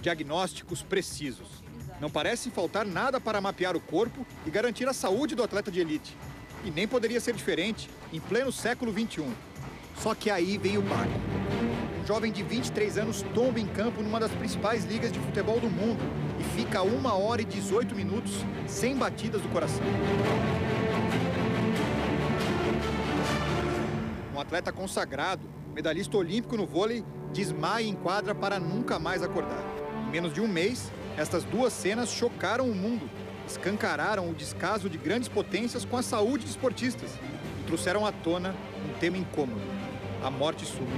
Diagnósticos precisos. Não parece faltar nada para mapear o corpo e garantir a saúde do atleta de elite. E nem poderia ser diferente em pleno século XXI. Só que aí vem o baque. Um jovem de 23 anos tomba em campo numa das principais ligas de futebol do mundo e fica 1 hora e 18 minutos sem batidas do coração. Um atleta consagrado, medalhista olímpico no vôlei, desmaia em quadra para nunca mais acordar. Em menos de um mês, estas duas cenas chocaram o mundo, escancararam o descaso de grandes potências com a saúde de esportistas e trouxeram à tona um tema incômodo: a morte súbita.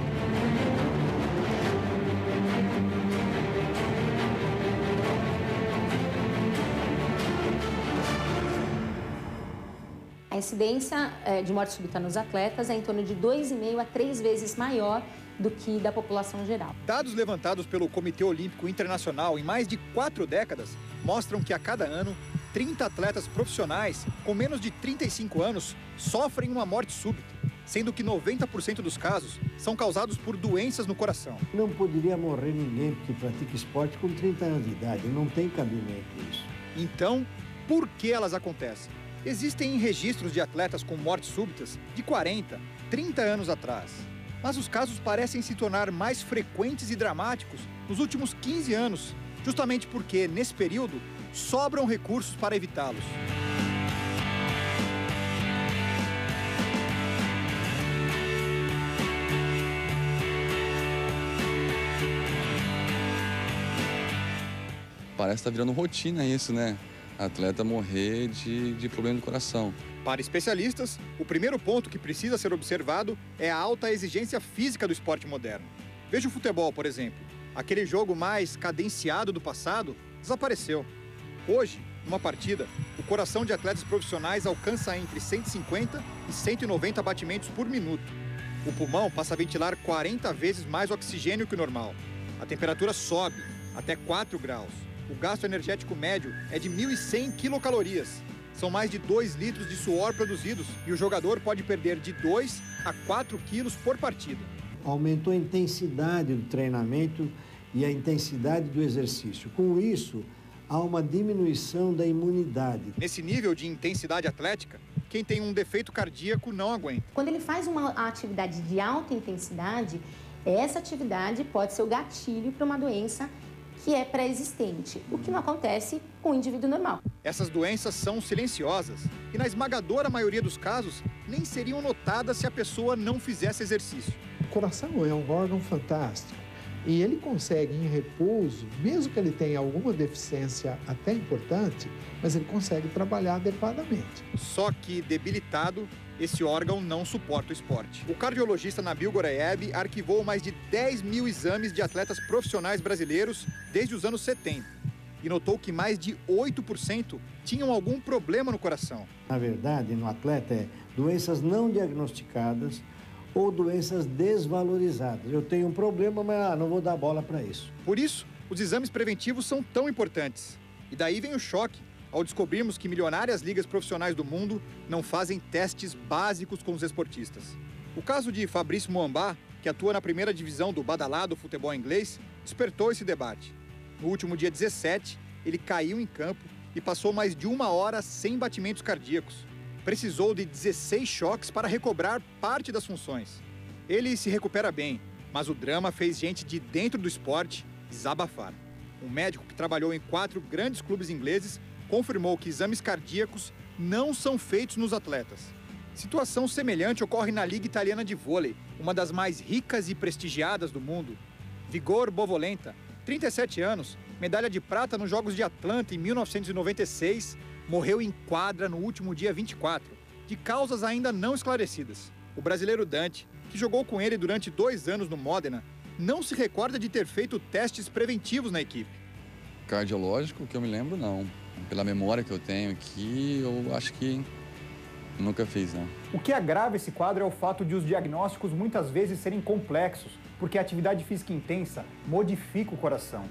A incidência de morte súbita nos atletas é em torno de 2,5 a 3 vezes maior do que da população geral. Dados levantados pelo Comitê Olímpico Internacional em mais de 4 décadas mostram que a cada ano, 30 atletas profissionais com menos de 35 anos sofrem uma morte súbita, sendo que 90% dos casos são causados por doenças no coração. Não poderia morrer ninguém que pratica esporte com 30 anos de idade, não tem cabimento isso. Então, por que elas acontecem? Existem registros de atletas com mortes súbitas de 40, 30 anos atrás. Mas os casos parecem se tornar mais frequentes e dramáticos nos últimos 15 anos, justamente porque, nesse período, sobram recursos para evitá-los. Parece que tá virando rotina isso, né? Atleta morrer de problema do coração. Para especialistas, o primeiro ponto que precisa ser observado é a alta exigência física do esporte moderno. Veja o futebol, por exemplo. Aquele jogo mais cadenciado do passado desapareceu. Hoje, numa partida, o coração de atletas profissionais alcança entre 150 e 190 batimentos por minuto. O pulmão passa a ventilar 40 vezes mais oxigênio que o normal. A temperatura sobe até 4 graus. O gasto energético médio é de 1.100 quilocalorias. São mais de 2 litros de suor produzidos e o jogador pode perder de 2 a 4 quilos por partida. Aumentou a intensidade do treinamento e a intensidade do exercício. Com isso, há uma diminuição da imunidade. Nesse nível de intensidade atlética, quem tem um defeito cardíaco não aguenta. Quando ele faz uma atividade de alta intensidade, essa atividade pode ser o gatilho para uma doença que é pré-existente, o que não acontece com o indivíduo normal. Essas doenças são silenciosas e, na esmagadora maioria dos casos, nem seriam notadas se a pessoa não fizesse exercício. O coração é um órgão fantástico e ele consegue, em repouso, mesmo que ele tenha alguma deficiência até importante, mas ele consegue trabalhar adequadamente. Só que, debilitado, esse órgão não suporta o esporte. O cardiologista Nabil Goraieb arquivou mais de 10 mil exames de atletas profissionais brasileiros desde os anos 70 e notou que mais de 8% tinham algum problema no coração. Na verdade, no atleta é doenças não diagnosticadas ou doenças desvalorizadas. Eu tenho um problema, mas não vou dar bola para isso. Por isso, os exames preventivos são tão importantes. E daí vem o choque ao descobrirmos que milionárias ligas profissionais do mundo não fazem testes básicos com os esportistas. O caso de Fabrício Muamba, que atua na primeira divisão do badalado futebol inglês, despertou esse debate. No último dia 17, ele caiu em campo e passou mais de 1 hora sem batimentos cardíacos. Precisou de 16 choques para recobrar parte das funções. Ele se recupera bem, mas o drama fez gente de dentro do esporte desabafar. Um médico que trabalhou em 4 grandes clubes ingleses confirmou que exames cardíacos não são feitos nos atletas. Situação semelhante ocorre na Liga Italiana de Vôlei, uma das mais ricas e prestigiadas do mundo. Vigor Bovolenta, 37 anos, medalha de prata nos Jogos de Atlanta em 1996, morreu em quadra no último dia 24, de causas ainda não esclarecidas. O brasileiro Dante, que jogou com ele durante 2 anos no Modena, não se recorda de ter feito testes preventivos na equipe. Cardiológico, que eu me lembro, não. Pela memória que eu tenho aqui, eu acho que nunca fiz, não. O que agrava esse quadro é o fato de os diagnósticos muitas vezes serem complexos, porque a atividade física intensa modifica o coração.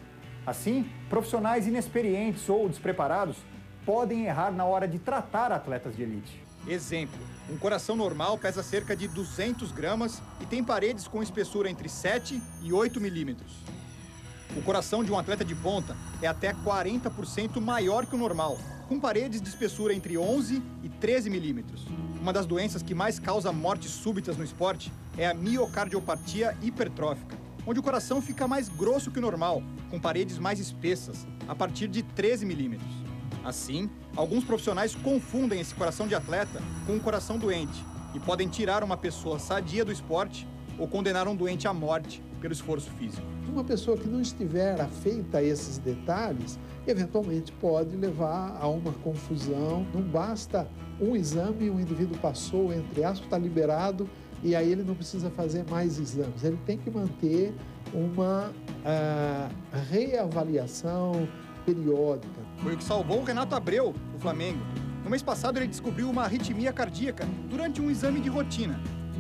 Assim, profissionais inexperientes ou despreparados podem errar na hora de tratar atletas de elite. Exemplo, um coração normal pesa cerca de 200 gramas e tem paredes com espessura entre 7 e 8 milímetros. O coração de um atleta de ponta é até 40% maior que o normal, com paredes de espessura entre 11 e 13 milímetros. Uma das doenças que mais causa mortes súbitas no esporte é a miocardiopatia hipertrófica, onde o coração fica mais grosso que o normal, com paredes mais espessas, a partir de 13 milímetros. Assim, alguns profissionais confundem esse coração de atleta com um coração doente e podem tirar uma pessoa sadia do esporte ou condenar um doente à morte pelo esforço físico. Uma pessoa que não estiver afeita a esses detalhes, eventualmente pode levar a uma confusão. Não basta um exame, o indivíduo passou, entre aspas, está liberado, e aí ele não precisa fazer mais exames. Ele tem que manter uma reavaliação periódica. Foi o que salvou o Renato Abreu, do Flamengo. No mês passado, ele descobriu uma arritmia cardíaca durante um exame de rotina.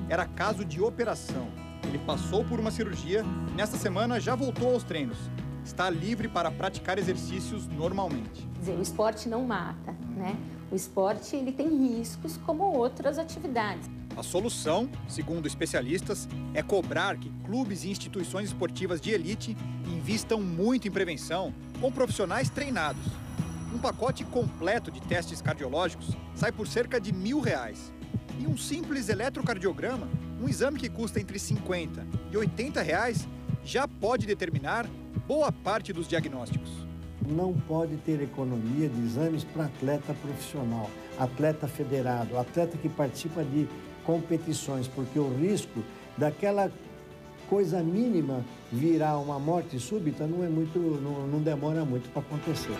Era caso de operação. Ele passou por uma cirurgia, nesta semana já voltou aos treinos. Está livre para praticar exercícios normalmente. Quer dizer, o esporte não mata, né? O esporte ele tem riscos como outras atividades. A solução, segundo especialistas, é cobrar que clubes e instituições esportivas de elite invistam muito em prevenção com profissionais treinados. Um pacote completo de testes cardiológicos sai por cerca de R$1.000. E um simples eletrocardiograma, um exame que custa entre R$50 e R$80, já pode determinar boa parte dos diagnósticos. Não pode ter economia de exames para atleta profissional, atleta federado, atleta que participa de competições, porque o risco daquela coisa mínima virar uma morte súbita não demora muito para acontecer.